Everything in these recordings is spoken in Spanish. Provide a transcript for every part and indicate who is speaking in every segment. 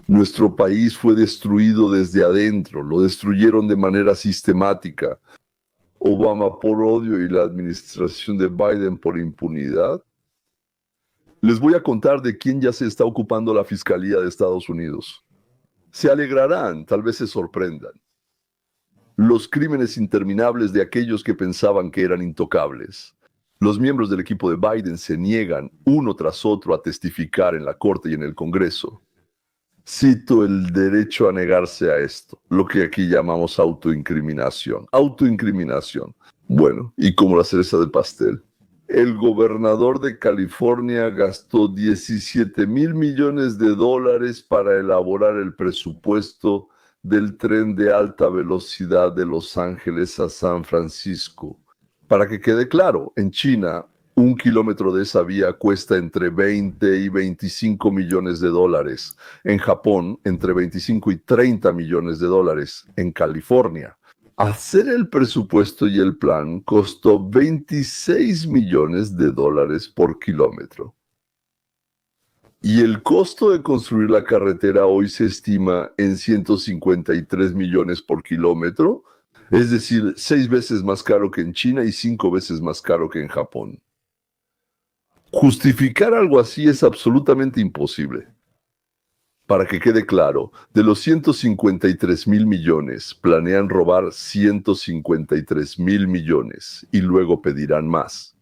Speaker 1: Nuestro país fue destruido desde adentro, lo destruyeron de manera sistemática. Obama por odio y la administración de Biden por impunidad. Les voy a contar de quién ya se está ocupando la Fiscalía de Estados Unidos. Se alegrarán, tal vez se sorprendan. Los crímenes interminables de aquellos que pensaban que eran intocables. Los miembros del equipo de Biden se niegan uno tras otro a testificar en la Corte y en el Congreso. Cito el derecho a negarse a esto, lo que aquí llamamos autoincriminación. Autoincriminación. Bueno, y como la cereza del pastel, el gobernador de California gastó 17,000 millones de dólares para elaborar el presupuesto del tren de alta velocidad de Los Ángeles a San Francisco. Para que quede claro, en China, 1 kilómetro de esa vía cuesta entre 20 y 25 millones de dólares. En Japón, entre 25 y 30 millones de dólares. En California, hacer el presupuesto y el plan costó 26 millones de dólares por kilómetro. Y el costo de construir la carretera hoy se estima en 153 millones por kilómetro, es decir, 6 veces más caro que en China y 5 veces más caro que en Japón. Justificar algo así es absolutamente imposible. Para que quede claro, de los 153,000 millones, planean robar 153,000 millones y luego pedirán más.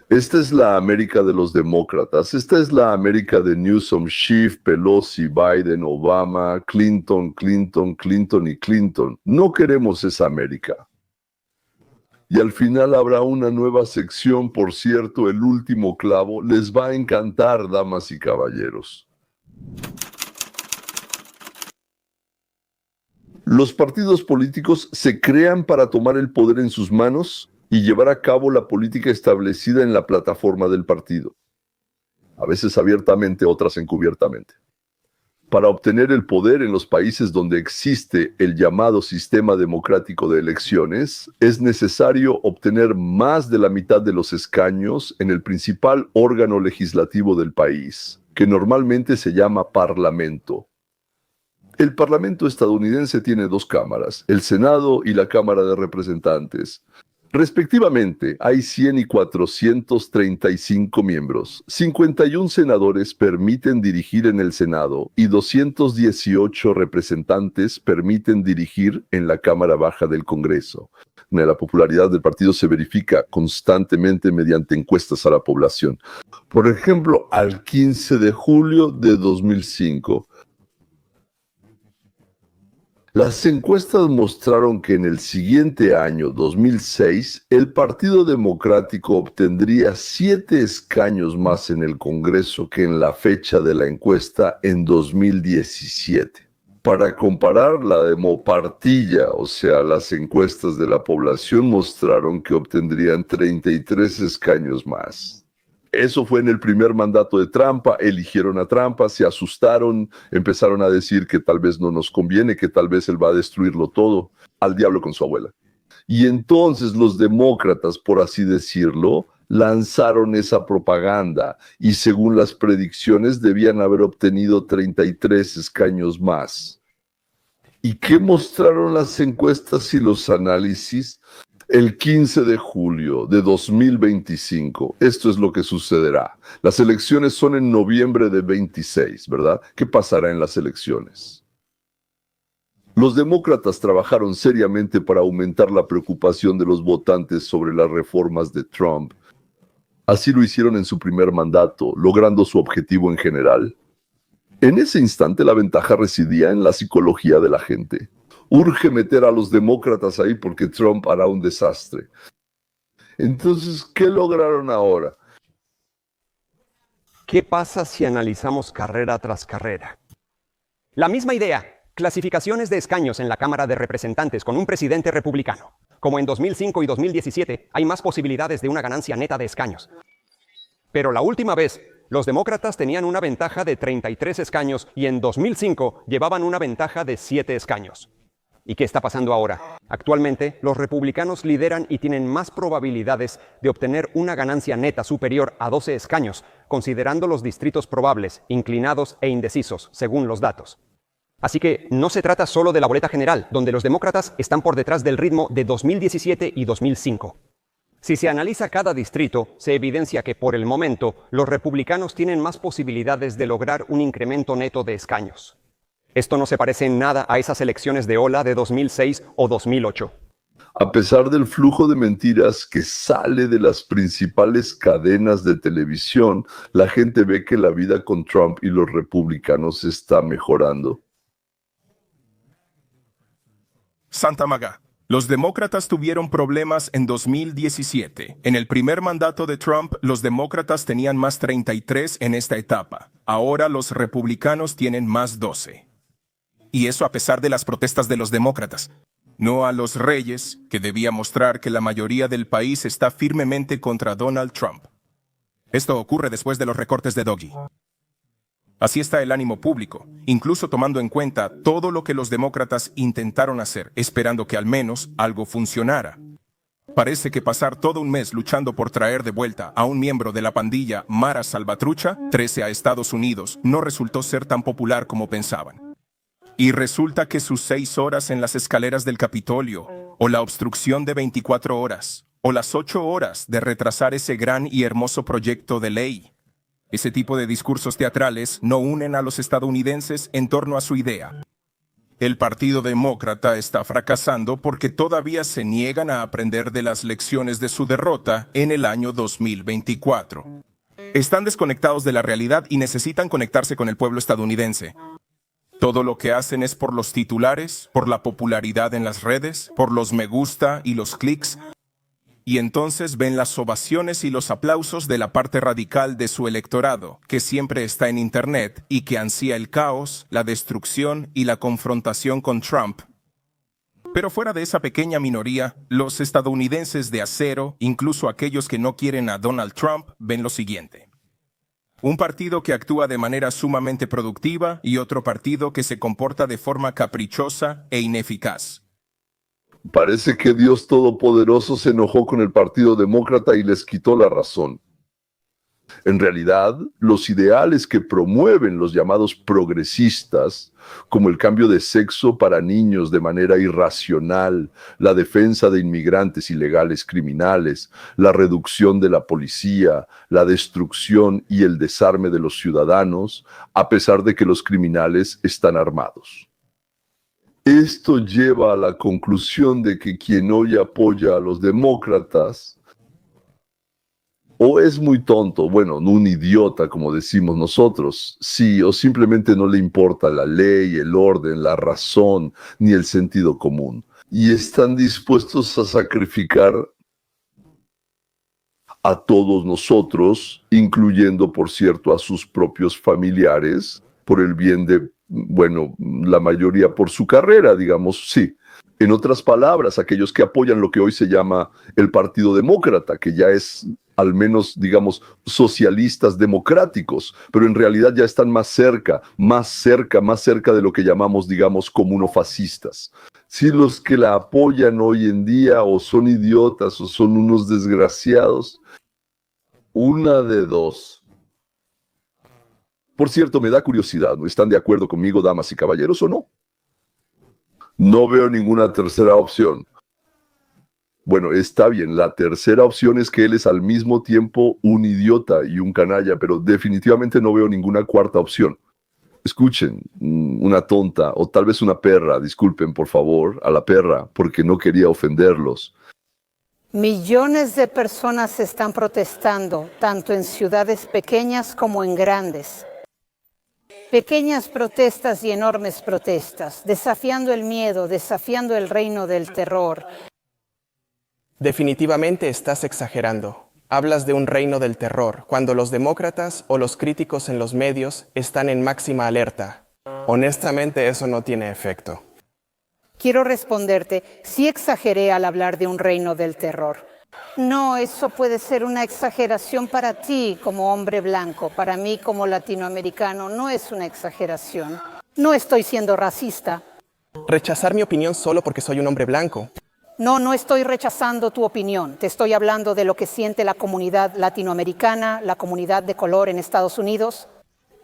Speaker 1: Esta es la América de los demócratas, esta es la América de Newsom, Schiff, Pelosi, Biden, Obama, Clinton, Clinton, Clinton y Clinton. No queremos esa América. Y al final habrá una nueva sección, por cierto, el último clavo. Les va a encantar, damas y caballeros. Los partidos políticos se crean para tomar el poder en sus manos y llevar a cabo la política establecida en la plataforma del partido. A veces abiertamente, otras encubiertamente. Para obtener el poder en los países donde existe el llamado sistema democrático de elecciones, es necesario obtener más de la mitad de los escaños en el principal órgano legislativo del país, que normalmente se llama Parlamento. El Parlamento estadounidense tiene 2 cámaras, el Senado y la Cámara de Representantes. Respectivamente, hay 100 y 435 miembros. 51 senadores permiten dirigir en el Senado y 218 representantes permiten dirigir en la Cámara Baja del Congreso. La popularidad del partido se verifica constantemente mediante encuestas a la población. Por ejemplo, al 15 de julio de 2005, las encuestas mostraron que en el siguiente año, 2006, el Partido Democrático obtendría 7 escaños más en el Congreso que en la fecha de la encuesta en 2017. Para comparar, la demopartilla, o sea, las encuestas de la población mostraron que obtendrían 33 escaños más. Eso fue en el primer mandato de Trump, eligieron a Trump, se asustaron, empezaron a decir que tal vez no nos conviene, que tal vez él va a destruirlo todo, al diablo con su abuela. Y entonces los demócratas, por así decirlo, lanzaron esa propaganda y según las predicciones debían haber obtenido 33 escaños más. ¿Y qué mostraron las encuestas y los análisis? El 15 de julio de 2025, esto es lo que sucederá. Las elecciones son en noviembre de 26, ¿verdad? ¿Qué pasará en las elecciones? Los demócratas trabajaron seriamente para aumentar la preocupación de los votantes sobre las reformas de Trump. Así lo hicieron en su primer mandato, logrando su objetivo en general. En ese instante la ventaja residía en la psicología de la gente. Urge meter a los demócratas ahí porque Trump hará un desastre. Entonces, ¿qué lograron ahora?
Speaker 2: ¿Qué pasa si analizamos carrera tras carrera? La misma idea, clasificaciones de escaños en la Cámara de Representantes con un presidente republicano. Como en 2005 y 2017, hay más posibilidades de una ganancia neta de escaños. Pero la última vez, los demócratas tenían una ventaja de 33 escaños y en 2005 llevaban una ventaja de 7 escaños. ¿Y qué está pasando ahora? Actualmente, los republicanos lideran y tienen más probabilidades de obtener una ganancia neta superior a 12 escaños, considerando los distritos probables, inclinados e indecisos, según los datos. Así que no se trata solo de la boleta general, donde los demócratas están por detrás del ritmo de 2017 y 2005. Si se analiza cada distrito, se evidencia que por el momento los republicanos tienen más posibilidades de lograr un incremento neto de escaños. Esto no se parece en nada a esas elecciones de Ola de 2006 o 2008.
Speaker 1: A pesar del flujo de mentiras que sale de las principales cadenas de televisión, la gente ve que la vida con Trump y los republicanos está mejorando.
Speaker 3: Santa Maga. Los demócratas tuvieron problemas en 2017. En el primer mandato de Trump, los demócratas tenían más 33 en esta etapa. Ahora los republicanos tienen más 12. Y eso a pesar de las protestas de los demócratas. No a los reyes, que debía mostrar que la mayoría del país está firmemente contra Donald Trump. Esto ocurre después de los recortes de Doggy. Así está el ánimo público, incluso tomando en cuenta todo lo que los demócratas intentaron hacer, esperando que al menos algo funcionara. Parece que pasar todo un mes luchando por traer de vuelta a un miembro de la pandilla Mara Salvatrucha, 13 a Estados Unidos, no resultó ser tan popular como pensaban. Y resulta que sus 6 horas en las escaleras del Capitolio, o la obstrucción de 24 horas, o las 8 horas de retrasar ese gran y hermoso proyecto de ley, ese tipo de discursos teatrales no unen a los estadounidenses en torno a su idea. El Partido Demócrata está fracasando porque todavía se niegan a aprender de las lecciones de su derrota en el año 2024. Están desconectados de la realidad y necesitan conectarse con el pueblo estadounidense. Todo lo que hacen es por los titulares, por la popularidad en las redes, por los me gusta y los clics, y entonces ven las ovaciones y los aplausos de la parte radical de su electorado, que siempre está en Internet y que ansía el caos, la destrucción y la confrontación con Trump. Pero fuera de esa pequeña minoría, los estadounidenses de acero, incluso aquellos que no quieren a Donald Trump, ven lo siguiente. Un partido que actúa de manera sumamente productiva y otro partido que se comporta de forma caprichosa e ineficaz.
Speaker 1: Parece que Dios Todopoderoso se enojó con el Partido Demócrata y les quitó la razón. En realidad, los ideales que promueven los llamados progresistas, como el cambio de sexo para niños de manera irracional, la defensa de inmigrantes ilegales criminales, la reducción de la policía, la destrucción y el desarme de los ciudadanos, a pesar de que los criminales están armados. Esto lleva a la conclusión de que quien hoy apoya a los demócratas o es muy tonto, bueno, no un idiota como decimos nosotros, sí, o simplemente no le importa la ley, el orden, la razón, ni el sentido común. Y están dispuestos a sacrificar a todos nosotros, incluyendo, por cierto, a sus propios familiares, por el bien de, bueno, la mayoría por su carrera, digamos, sí. En otras palabras, aquellos que apoyan lo que hoy se llama el Partido Demócrata, que ya es al menos, digamos, socialistas democráticos, pero en realidad ya están más cerca de lo que llamamos, digamos, comunofascistas. Si los que la apoyan hoy en día o son idiotas o son unos desgraciados, una de dos. Por cierto, me da curiosidad, ¿no están de acuerdo conmigo, damas y caballeros, o no? No veo ninguna tercera opción. Bueno, está bien, la tercera opción es que él es al mismo tiempo un idiota y un canalla, pero definitivamente no veo ninguna cuarta opción. Escuchen, una tonta o tal vez una perra, disculpen por favor a la perra porque no quería ofenderlos.
Speaker 4: Millones de personas están protestando, tanto en ciudades pequeñas como en grandes. Pequeñas protestas y enormes protestas, desafiando el miedo, desafiando el reino del terror.
Speaker 5: Definitivamente estás exagerando. Hablas de un reino del terror, cuando los demócratas o los críticos en los medios están en máxima alerta. Honestamente, eso no tiene efecto.
Speaker 4: Quiero responderte, sí exageré al hablar de un reino del terror. No, eso puede ser una exageración para ti como hombre blanco. Para mí como latinoamericano no es una exageración. No estoy siendo racista.
Speaker 5: Rechazar mi opinión solo porque soy un hombre blanco.
Speaker 4: No, no estoy rechazando tu opinión. Te estoy hablando de lo que siente la comunidad latinoamericana, la comunidad de color en Estados Unidos.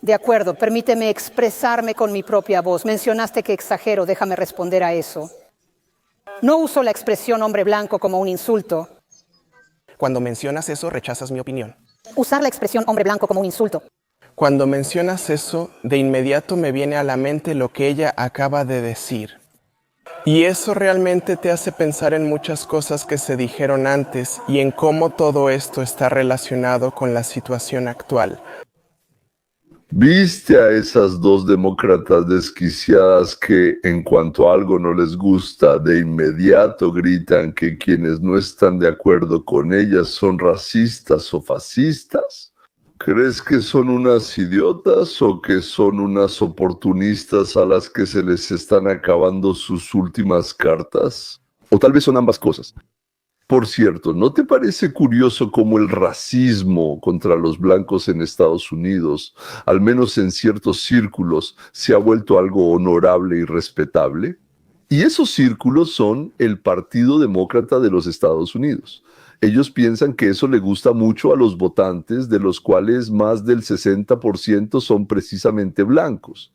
Speaker 4: De acuerdo, permíteme expresarme con mi propia voz. Mencionaste que exagero, déjame responder a eso. No uso la expresión hombre blanco como un insulto.
Speaker 5: Cuando mencionas eso, rechazas mi opinión.
Speaker 4: Usar la expresión hombre blanco como un insulto.
Speaker 5: Cuando mencionas eso, de inmediato me viene a la mente lo que ella acaba de decir. Y eso realmente te hace pensar en muchas cosas que se dijeron antes y en cómo todo esto está relacionado con la situación actual.
Speaker 1: ¿Viste a esas dos demócratas desquiciadas que, en cuanto a algo no les gusta, de inmediato gritan que quienes no están de acuerdo con ellas son racistas o fascistas? ¿Crees que son unas idiotas o que son unas oportunistas a las que se les están acabando sus últimas cartas? O tal vez son ambas cosas. Por cierto, ¿no te parece curioso cómo el racismo contra los blancos en Estados Unidos, al menos en ciertos círculos, se ha vuelto algo honorable y respetable? Y esos círculos son el Partido Demócrata de los Estados Unidos. Ellos piensan que eso le gusta mucho a los votantes, de los cuales más del 60% son precisamente blancos.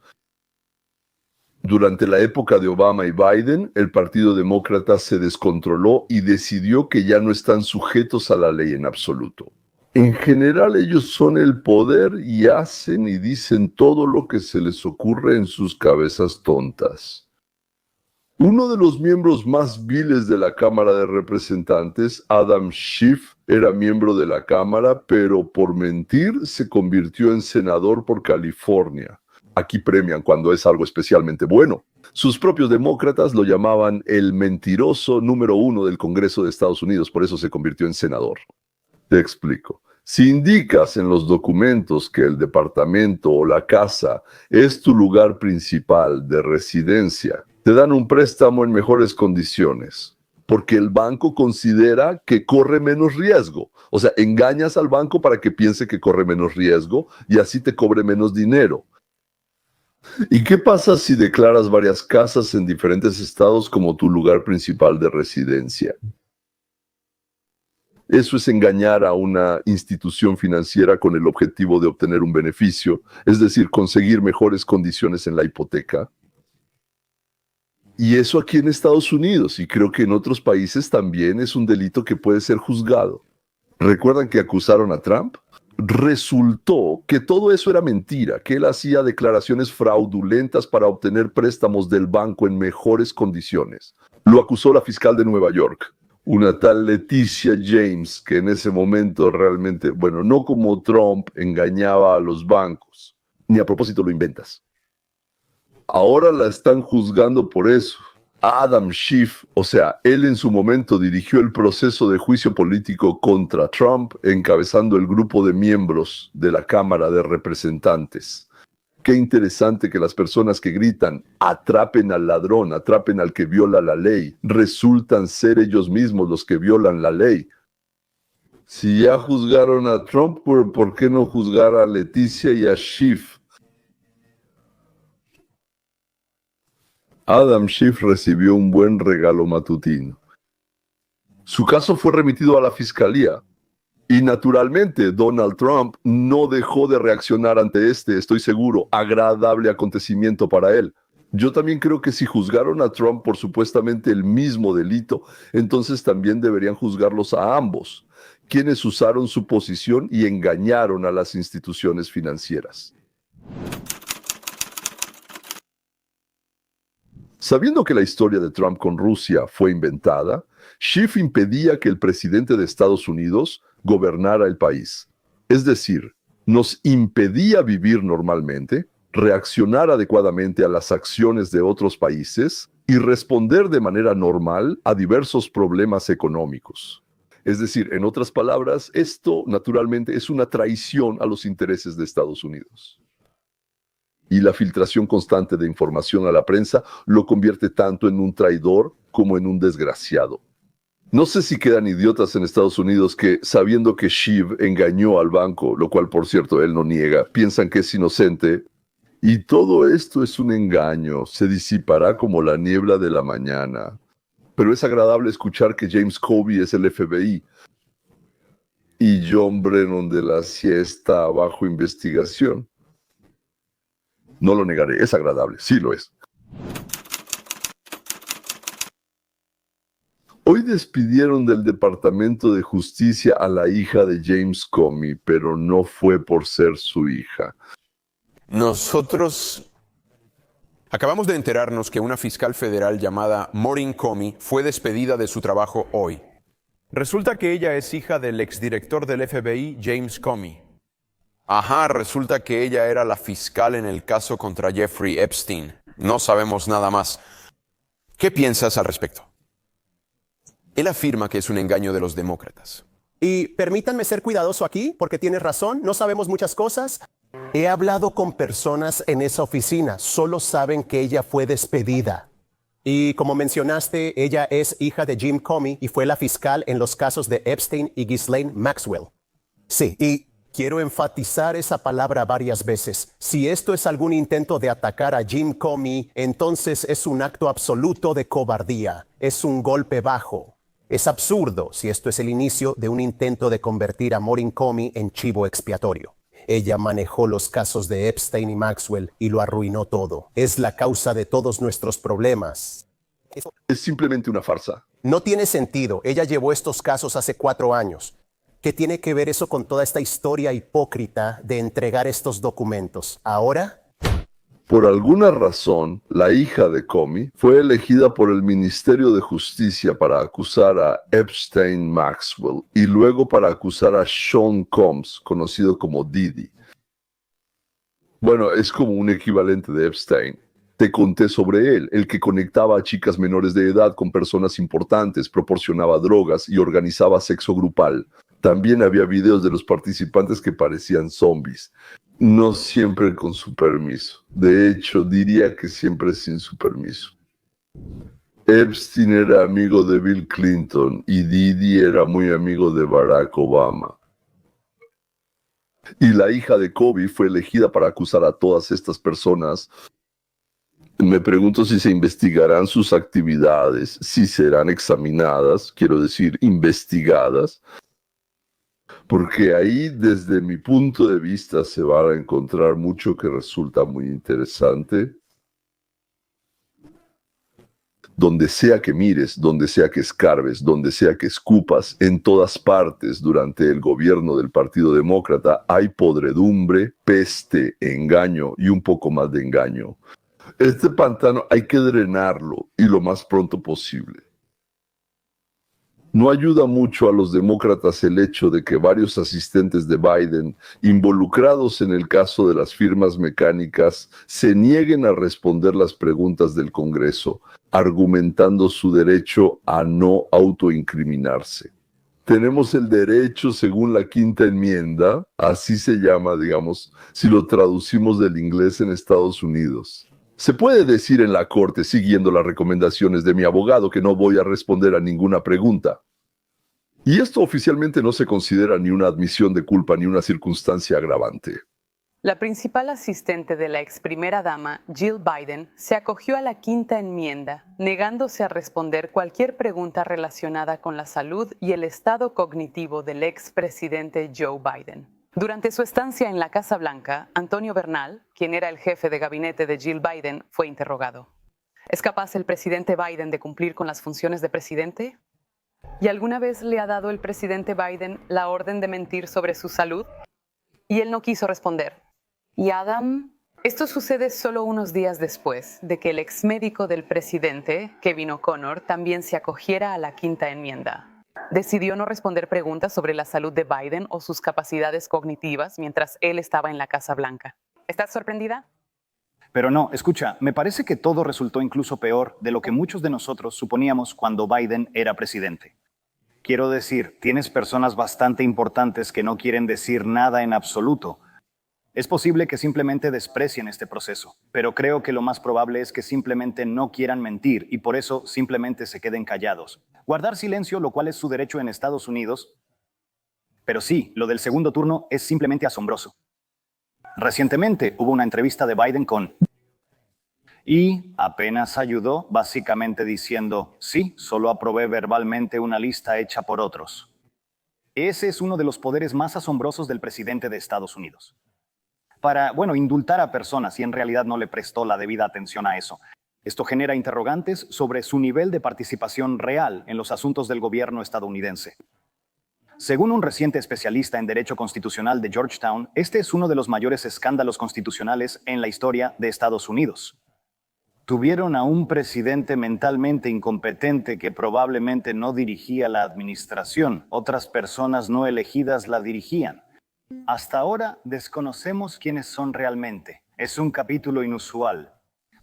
Speaker 1: Durante la época de Obama y Biden, el Partido Demócrata se descontroló y decidió que ya no están sujetos a la ley en absoluto. En general, ellos son el poder y hacen y dicen todo lo que se les ocurre en sus cabezas tontas. Uno de los miembros más viles de la Cámara de Representantes, Adam Schiff, era miembro de la Cámara, pero por mentir se convirtió en senador por California. Aquí premian cuando es algo especialmente bueno. Sus propios demócratas lo llamaban el mentiroso número 1 del Congreso de Estados Unidos, por eso se convirtió en senador. Te explico. Si indicas en los documentos que el departamento o la casa es tu lugar principal de residencia, te dan un préstamo en mejores condiciones, porque el banco considera que corre menos riesgo. O sea, engañas al banco para que piense que corre menos riesgo y así te cobre menos dinero. ¿Y qué pasa si declaras varias casas en diferentes estados como tu lugar principal de residencia? Eso es engañar a una institución financiera con el objetivo de obtener un beneficio, es decir, conseguir mejores condiciones en la hipoteca. Y eso aquí en Estados Unidos, y creo que en otros países también es un delito que puede ser juzgado. ¿Recuerdan que acusaron a Trump? Resultó que todo eso era mentira, que él hacía declaraciones fraudulentas para obtener préstamos del banco en mejores condiciones. Lo acusó la fiscal de Nueva York, una tal Leticia James, que en ese momento realmente, bueno, no como Trump engañaba a los bancos, ni a propósito lo inventas. Ahora la están juzgando por eso. Adam Schiff, o sea, él en su momento dirigió el proceso de juicio político contra Trump, encabezando el grupo de miembros de la Cámara de Representantes. Qué interesante que las personas que gritan, atrapen al ladrón, atrapen al que viola la ley, resultan ser ellos mismos los que violan la ley. Si ya juzgaron a Trump, ¿por qué no juzgar a Leticia y a Schiff? Adam Schiff recibió un buen regalo matutino. Su caso fue remitido a la fiscalía. Y naturalmente, Donald Trump no dejó de reaccionar ante estoy seguro, agradable acontecimiento para él. Yo también creo que si juzgaron a Trump por supuestamente el mismo delito, entonces también deberían juzgarlos a ambos, quienes usaron su posición y engañaron a las instituciones financieras. Sabiendo que la historia de Trump con Rusia fue inventada, Schiff impedía que el presidente de Estados Unidos gobernara el país. Es decir, nos impedía vivir normalmente, reaccionar adecuadamente a las acciones de otros países y responder de manera normal a diversos problemas económicos. Es decir, en otras palabras, esto naturalmente es una traición a los intereses de Estados Unidos. Y la filtración constante de información a la prensa lo convierte tanto en un traidor como en un desgraciado. No sé si quedan idiotas en Estados Unidos que, sabiendo que Schiff engañó al banco, lo cual por cierto él no niega, piensan que es inocente Y todo esto es un engaño, se disipará como la niebla de la mañana. Pero es agradable escuchar que James Comey es el FBI y John Brennan de la CIA está bajo investigación. No lo negaré, es agradable, sí lo es. Hoy despidieron del Departamento de Justicia a la hija de James Comey, pero no fue por ser su hija.
Speaker 6: Nosotros acabamos de enterarnos que una fiscal federal llamada Maureen Comey fue despedida de su trabajo hoy. Resulta que ella es hija del exdirector del FBI, James Comey. Ajá, resulta que ella era la fiscal en el caso contra Jeffrey Epstein. No sabemos nada más. ¿Qué piensas al respecto? Él afirma que es un engaño de los demócratas.
Speaker 7: Y permítanme ser cuidadoso aquí, porque tienes razón, no sabemos muchas cosas. He hablado con personas en esa oficina, solo saben que ella fue despedida. Y como mencionaste, ella es hija de Jim Comey y fue la fiscal en los casos de Epstein y Ghislaine Maxwell. Sí, y quiero enfatizar esa palabra varias veces. Si esto es algún intento de atacar a Jim Comey, entonces es un acto absoluto de cobardía. Es un golpe bajo. Es absurdo si esto es el inicio de un intento de convertir a Maureen Comey en chivo expiatorio. Ella manejó los casos de Epstein y Maxwell y lo arruinó todo. Es la causa de todos nuestros problemas.
Speaker 1: Es simplemente una farsa.
Speaker 7: No tiene sentido. Ella llevó estos casos hace 4 años. ¿Qué tiene que ver eso con toda esta historia hipócrita de entregar estos documentos? ¿Ahora?
Speaker 1: Por alguna razón, la hija de Comey fue elegida por el Ministerio de Justicia para acusar a Epstein Maxwell y luego para acusar a Sean Combs, conocido como Diddy. Bueno, es como un equivalente de Epstein. Te conté sobre él, el que conectaba a chicas menores de edad con personas importantes, proporcionaba drogas y organizaba sexo grupal. También había videos de los participantes que parecían zombies. No siempre con su permiso. De hecho, diría que siempre sin su permiso. Epstein era amigo de Bill Clinton y Diddy era muy amigo de Barack Obama. Y la hija de Comey fue elegida para acusar a todas estas personas. Me pregunto si se investigarán sus actividades, si serán examinadas, quiero decir, investigadas. Porque ahí, desde mi punto de vista, se va a encontrar mucho que resulta muy interesante. Donde sea que mires, donde sea que escarbes, donde sea que escupas, en todas partes durante el gobierno del Partido Demócrata hay podredumbre, peste, engaño y un poco más de engaño. Este pantano hay que drenarlo y lo más pronto posible. No ayuda mucho a los demócratas el hecho de que varios asistentes de Biden, involucrados en el caso de las firmas mecánicas, se nieguen a responder las preguntas del Congreso, argumentando su derecho a no autoincriminarse. Tenemos el derecho, según la Quinta Enmienda, así se llama, digamos, si lo traducimos del inglés en Estados Unidos. Se puede decir en la corte, siguiendo las recomendaciones de mi abogado, que no voy a responder a ninguna pregunta. Y esto oficialmente no se considera ni una admisión de culpa ni una circunstancia agravante.
Speaker 8: La principal asistente de la ex primera dama, Jill Biden, se acogió a la Quinta Enmienda, negándose a responder cualquier pregunta relacionada con la salud y el estado cognitivo del expresidente Joe Biden. Durante su estancia en la Casa Blanca, Antonio Bernal, quien era el jefe de gabinete de Jill Biden, fue interrogado. ¿Es capaz el presidente Biden de cumplir con las funciones de presidente? ¿Y alguna vez le ha dado el presidente Biden la orden de mentir sobre su salud? Y él no quiso responder. ¿Y Adam? Esto sucede solo unos días después de que el exmédico del presidente, Kevin O'Connor, también se acogiera a la Quinta Enmienda. Decidió no responder preguntas sobre la salud de Biden o sus capacidades cognitivas mientras él estaba en la Casa Blanca. ¿Estás sorprendida?
Speaker 9: Pero no, escucha, me parece que todo resultó incluso peor de lo que muchos de nosotros suponíamos cuando Biden era presidente. Quiero decir, tienes personas bastante importantes que no quieren decir nada en absoluto. Es posible que simplemente desprecien este proceso, pero creo que lo más probable es que simplemente no quieran mentir y por eso simplemente se queden callados. Guardar silencio, lo cual es su derecho en Estados Unidos. Pero sí, lo del segundo turno es simplemente asombroso. Recientemente hubo una entrevista de Biden con... Y apenas ayudó, básicamente diciendo, sí, solo aprobé verbalmente una lista hecha por otros. Ese es uno de los poderes más asombrosos del presidente de Estados Unidos. Para, indultar a personas y en realidad no le prestó la debida atención a eso. Esto genera interrogantes sobre su nivel de participación real en los asuntos del gobierno estadounidense. Según un reciente especialista en Derecho Constitucional de Georgetown, este es uno de los mayores escándalos constitucionales en la historia de Estados Unidos. Tuvieron a un presidente mentalmente incompetente que probablemente no dirigía la administración. Otras personas no elegidas la dirigían. Hasta ahora desconocemos quiénes son realmente. Es un capítulo inusual.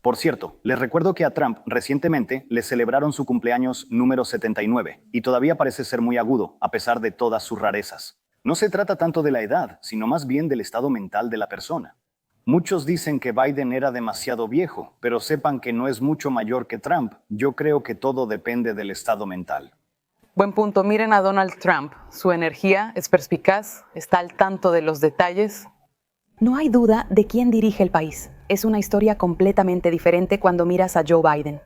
Speaker 9: Por cierto, les recuerdo que a Trump recientemente le celebraron su cumpleaños número 79 y todavía parece ser muy agudo, a pesar de todas sus rarezas. No se trata tanto de la edad, sino más bien del estado mental de la persona. Muchos dicen que Biden era demasiado viejo, pero sepan que no es mucho mayor que Trump. Yo creo que todo depende del estado mental.
Speaker 8: Buen punto. Miren a Donald Trump. Su energía es perspicaz, está al tanto de los detalles.
Speaker 10: No hay duda de quién dirige el país. Es una historia completamente diferente cuando miras a Joe Biden.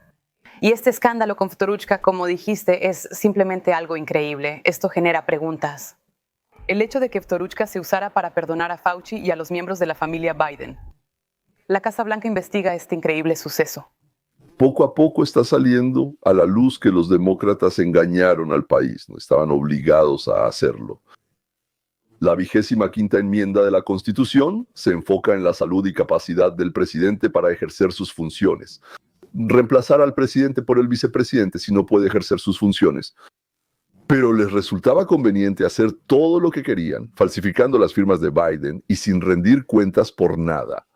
Speaker 8: Y este escándalo con Ftoruchka, como dijiste, es simplemente algo increíble. Esto genera preguntas. El hecho de que Ftoruchka se usara para perdonar a Fauci y a los miembros de la familia Biden. La Casa Blanca investiga este increíble suceso.
Speaker 1: Poco a poco está saliendo a la luz que los demócratas engañaron al país, no estaban obligados a hacerlo. La 25ª enmienda de la Constitución se enfoca en la salud y capacidad del presidente para ejercer sus funciones. Reemplazar al presidente por el vicepresidente si no puede ejercer sus funciones. Pero les resultaba conveniente hacer todo lo que querían, falsificando las firmas de Biden y sin rendir cuentas por nada.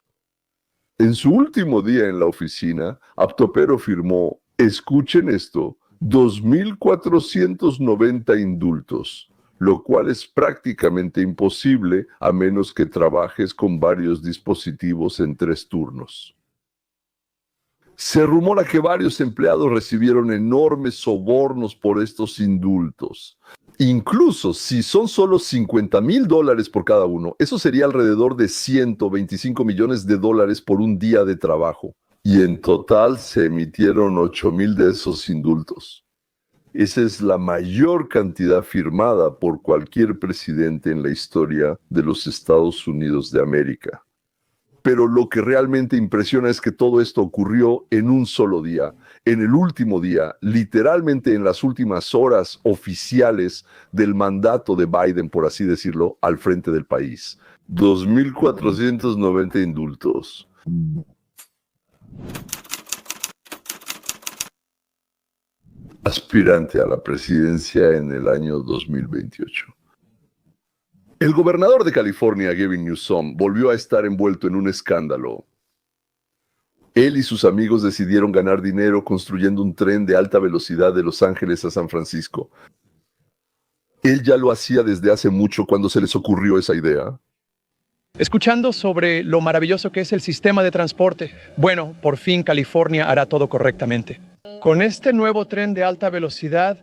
Speaker 1: En su último día en la oficina, Aptopero firmó, escuchen esto, 2.490 indultos, lo cual es prácticamente imposible a menos que trabajes con varios dispositivos en 3 turnos. Se rumora que varios empleados recibieron enormes sobornos por estos indultos. Incluso si son solo $50,000 por cada uno, eso sería alrededor de $125 millones por un día de trabajo. Y en total se emitieron 8,000 de esos indultos. Esa es la mayor cantidad firmada por cualquier presidente en la historia de los Estados Unidos de América. Pero lo que realmente impresiona es que todo esto ocurrió en un solo día, en el último día, literalmente en las últimas horas oficiales del mandato de Biden, por así decirlo, al frente del país. 2.490 indultos. Aspirante a la presidencia en el año 2028. El gobernador de California, Gavin Newsom, volvió a estar envuelto en un escándalo. Él y sus amigos decidieron ganar dinero construyendo un tren de alta velocidad de Los Ángeles a San Francisco. Él ya lo hacía desde hace mucho cuando se les ocurrió esa idea.
Speaker 11: Escuchando sobre lo maravilloso que es el sistema de transporte. Bueno, por fin California hará todo correctamente. Con este nuevo tren de alta velocidad...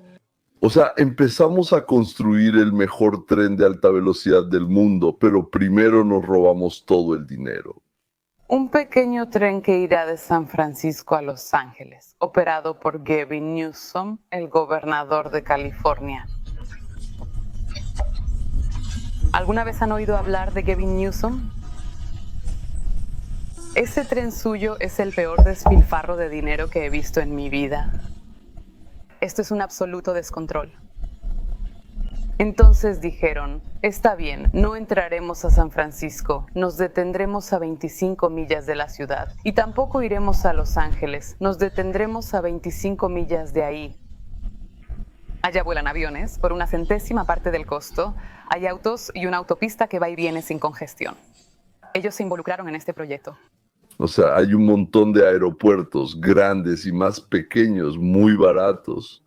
Speaker 1: O sea, empezamos a construir el mejor tren de alta velocidad del mundo, pero primero nos robamos todo el dinero.
Speaker 8: Un pequeño tren que irá de San Francisco a Los Ángeles, operado por Gavin Newsom, el gobernador de California. ¿Alguna vez han oído hablar de Gavin Newsom? Ese tren suyo es el peor despilfarro de dinero que he visto en mi vida. Esto es un absoluto descontrol. Entonces dijeron, está bien, no entraremos a San Francisco, nos detendremos a 25 millas de la ciudad y tampoco iremos a Los Ángeles, nos detendremos a 25 millas de ahí. Allá vuelan aviones por una centésima parte del costo, hay autos y una autopista que va y viene sin congestión. Ellos se involucraron en este proyecto.
Speaker 1: O sea, hay un montón de aeropuertos grandes y más pequeños, muy baratos.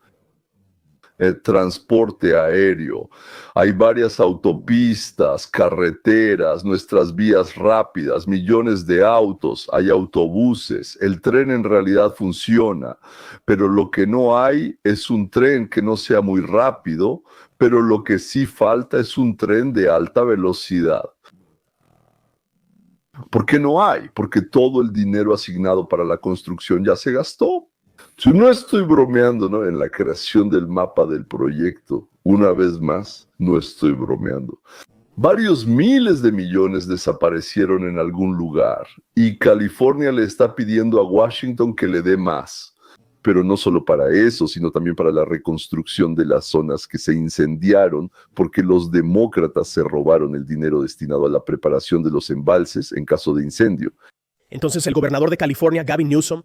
Speaker 1: Transporte aéreo. Hay varias autopistas, carreteras, nuestras vías rápidas, millones de autos, hay autobuses. El tren en realidad funciona, pero lo que no hay es un tren que no sea muy rápido, pero lo que sí falta es un tren de alta velocidad. ¿Por qué no hay? Porque todo el dinero asignado para la construcción ya se gastó. Yo no estoy bromeando, ¿no? En la creación del mapa del proyecto. Una vez más, no estoy bromeando. Varios miles de millones desaparecieron en algún lugar y California le está pidiendo a Washington que le dé más. Pero no solo para eso, sino también para la reconstrucción de las zonas que se incendiaron porque los demócratas se robaron el dinero destinado a la preparación de los embalses en caso de incendio.
Speaker 12: Entonces el gobernador de California, Gavin Newsom.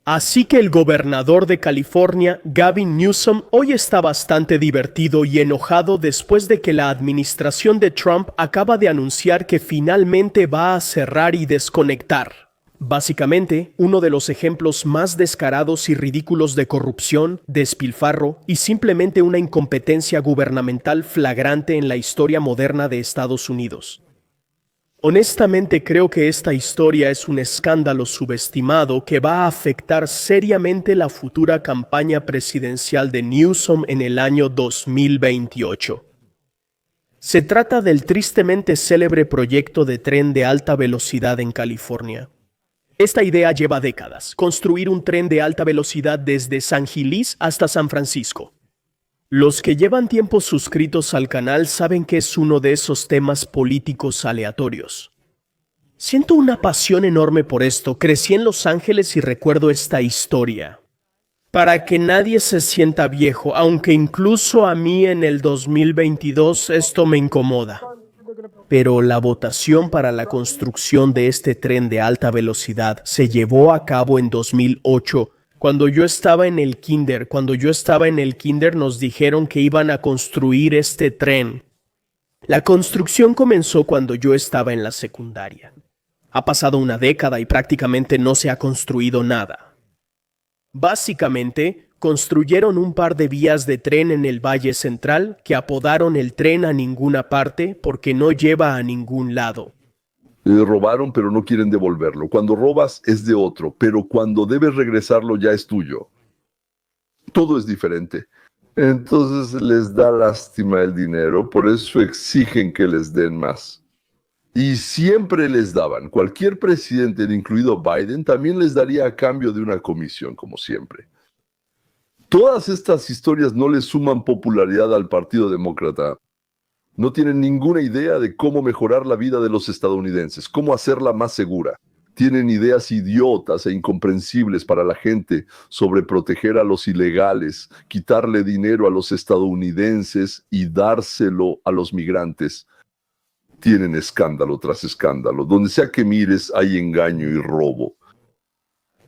Speaker 12: Así que el gobernador de California, Gavin Newsom, hoy está bastante divertido y enojado después de que la administración de Trump acaba de anunciar que finalmente va a cerrar y desconectar. Básicamente, uno de los ejemplos más descarados y ridículos de corrupción, despilfarro y simplemente una incompetencia gubernamental flagrante en la historia moderna de Estados Unidos. Honestamente creo que esta historia es un escándalo subestimado que va a afectar seriamente la futura campaña presidencial de Newsom en el año 2028. Se trata del tristemente célebre proyecto de tren de alta velocidad en California. Esta idea lleva décadas, construir un tren de alta velocidad desde San Gilis hasta San Francisco. Los que llevan tiempo suscritos al canal saben que es uno de esos temas políticos aleatorios. Siento una pasión enorme por esto. Crecí en Los Ángeles y recuerdo esta historia. Para que nadie se sienta viejo, aunque incluso a mí en el 2022 esto me incomoda. Pero la votación para la construcción de este tren de alta velocidad se llevó a cabo en 2008. Cuando yo estaba en el kinder nos dijeron que iban a construir este tren. La construcción comenzó cuando yo estaba en la secundaria. Ha pasado una década y prácticamente no se ha construido nada. Básicamente, construyeron un par de vías de tren en el Valle Central que apodaron el tren a ninguna parte porque no lleva a ningún lado.
Speaker 1: Robaron, pero no quieren devolverlo. Cuando robas es de otro, pero cuando debes regresarlo ya es tuyo. Todo es diferente. Entonces les da lástima el dinero, por eso exigen que les den más. Y siempre les daban. Cualquier presidente, incluido Biden, también les daría a cambio de una comisión, como siempre. Todas estas historias no le suman popularidad al Partido Demócrata. No tienen ninguna idea de cómo mejorar la vida de los estadounidenses, cómo hacerla más segura. Tienen ideas idiotas e incomprensibles para la gente sobre proteger a los ilegales, quitarle dinero a los estadounidenses y dárselo a los migrantes. Tienen escándalo tras escándalo. Donde sea que mires hay engaño y robo.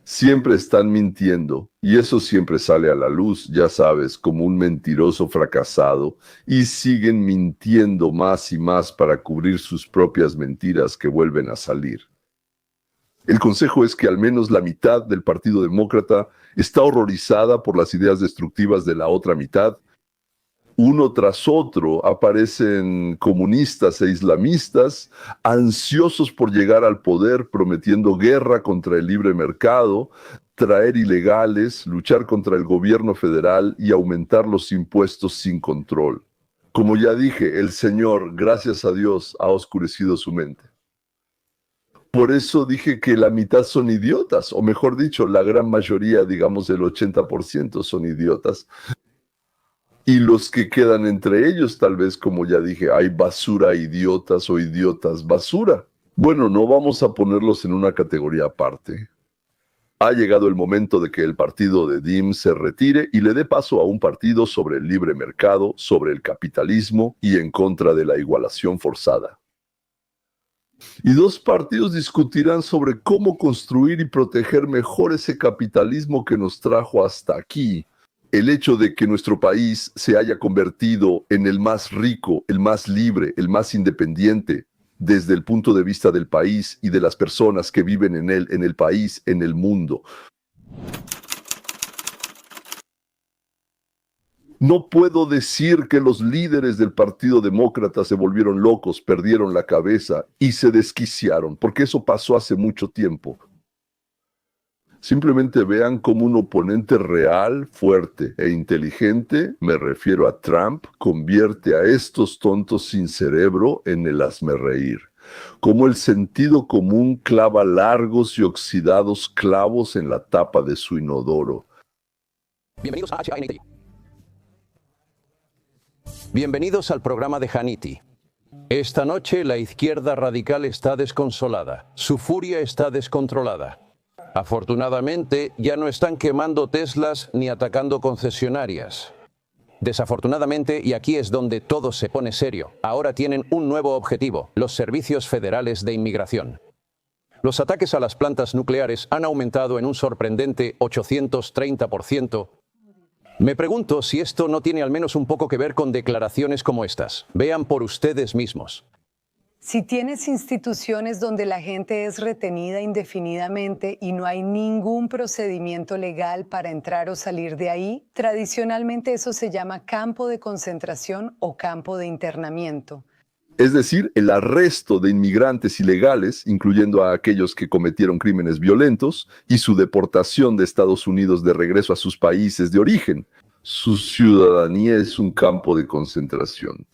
Speaker 1: Siempre están mintiendo y eso siempre sale a la luz, ya sabes, como un mentiroso fracasado, y siguen mintiendo más y más para cubrir sus propias mentiras que vuelven a salir. El consejo es que al menos la mitad del Partido Demócrata está horrorizada por las ideas destructivas de la otra mitad. Uno tras otro aparecen comunistas e islamistas ansiosos por llegar al poder, prometiendo guerra contra el libre mercado, traer ilegales, luchar contra el gobierno federal y aumentar los impuestos sin control. Como ya dije, el Señor, gracias a Dios, ha oscurecido su mente. Por eso dije que la mitad son idiotas, o mejor dicho, la gran mayoría, digamos el 80% son idiotas. Y los que quedan entre ellos, tal vez, como ya dije, hay basura idiotas o idiotas basura. Bueno, no vamos a ponerlos en una categoría aparte. Ha llegado el momento de que el partido de Dim se retire y le dé paso a un partido sobre el libre mercado, sobre el capitalismo y en contra de la igualación forzada. Y dos partidos discutirán sobre cómo construir y proteger mejor ese capitalismo que nos trajo hasta aquí. El hecho de que nuestro país se haya convertido en el más rico, el más libre, el más independiente, desde el punto de vista del país y de las personas que viven en él, en el país, en el mundo. No puedo decir que los líderes del Partido Demócrata se volvieron locos, perdieron la cabeza y se desquiciaron, porque eso pasó hace mucho tiempo. Simplemente vean cómo un oponente real, fuerte e inteligente, me refiero a Trump, convierte a estos tontos sin cerebro en el hazmerreír. como el sentido común clava largos y oxidados clavos en la tapa de su inodoro.
Speaker 13: Bienvenidos a Hannity. Bienvenidos al programa de Hannity. Esta noche la izquierda radical está desconsolada. Su furia está descontrolada. Afortunadamente, ya no están quemando Teslas ni atacando concesionarias. Desafortunadamente, y aquí es donde todo se pone serio, ahora tienen un nuevo objetivo: los servicios federales de inmigración. Los ataques a las plantas nucleares han aumentado en un sorprendente 830%. Me pregunto si esto no tiene al menos un poco que ver con declaraciones como estas. Vean por ustedes mismos.
Speaker 14: Si tienes instituciones donde la gente es retenida indefinidamente y no hay ningún procedimiento legal para entrar o salir de ahí, tradicionalmente eso se llama campo de concentración o campo de internamiento.
Speaker 1: Es decir, el arresto de inmigrantes ilegales, incluyendo a aquellos que cometieron crímenes violentos, y su deportación de Estados Unidos de regreso a sus países de origen. Su ciudadanía es un campo de concentración.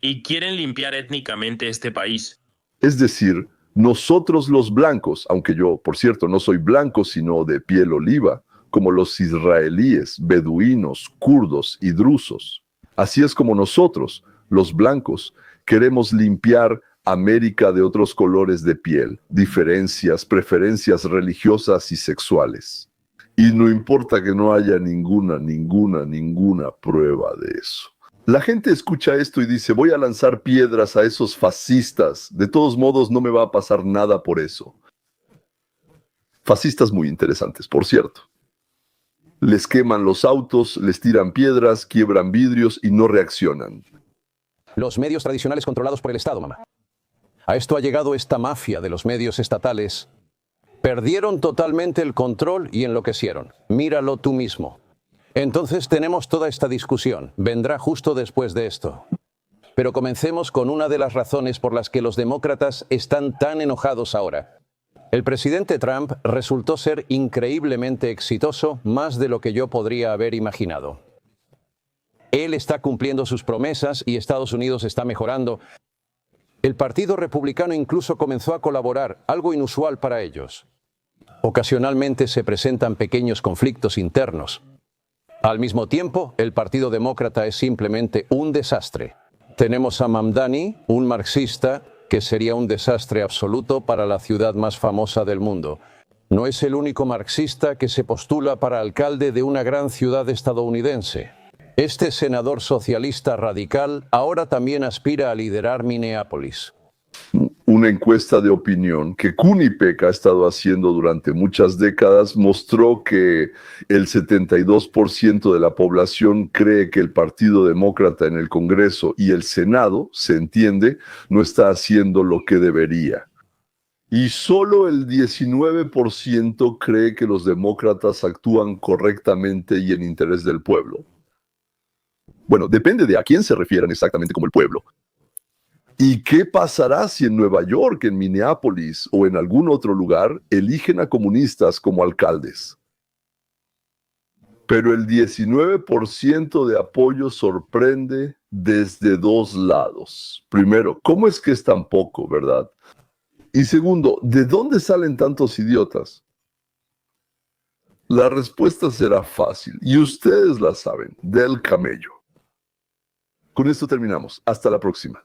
Speaker 15: Y quieren limpiar étnicamente este país.
Speaker 1: Es decir, nosotros los blancos, aunque yo, por cierto, no soy blanco sino de piel oliva, como los israelíes, beduinos, kurdos y drusos. Así es como nosotros, los blancos, queremos limpiar América de otros colores de piel, diferencias, preferencias religiosas y sexuales. Y no importa que no haya ninguna prueba de eso. La gente escucha esto y dice, voy a lanzar piedras a esos fascistas. De todos modos, no me va a pasar nada por eso. Fascistas muy interesantes, por cierto. Les queman los autos, les tiran piedras, quiebran vidrios y no reaccionan.
Speaker 13: Los medios tradicionales controlados por el Estado, mamá. A esto ha llegado esta mafia de los medios estatales. Perdieron totalmente el control y enloquecieron. Míralo tú mismo. Entonces tenemos toda esta discusión. Vendrá justo después de esto. Pero comencemos con una de las razones por las que los demócratas están tan enojados ahora. El presidente Trump resultó ser increíblemente exitoso, más de lo que yo podría haber imaginado. Él está cumpliendo sus promesas y Estados Unidos está mejorando. El Partido Republicano incluso comenzó a colaborar, algo inusual para ellos. Ocasionalmente se presentan pequeños conflictos internos. Al mismo tiempo, el Partido Demócrata es simplemente un desastre. Tenemos a Mamdani, un marxista, que sería un desastre absoluto para la ciudad más famosa del mundo. No es el único marxista que se postula para alcalde de una gran ciudad estadounidense. Este senador socialista radical ahora también aspira a liderar Minneapolis.
Speaker 1: Una encuesta de opinión que Quinnipiac ha estado haciendo durante muchas décadas mostró que el 72% de la población cree que el Partido Demócrata en el Congreso y el Senado, se entiende, no está haciendo lo que debería. Y solo el 19% cree que los demócratas actúan correctamente y en interés del pueblo. Bueno, depende de a quién se refieran exactamente como el pueblo. ¿Y qué pasará si en Nueva York, en Minneapolis o en algún otro lugar eligen a comunistas como alcaldes? Pero el 19% de apoyo sorprende desde dos lados. Primero, ¿cómo es que es tan poco, verdad? Y segundo, ¿de dónde salen tantos idiotas? La respuesta será fácil, y ustedes la saben, del camello. Con esto terminamos. Hasta la próxima.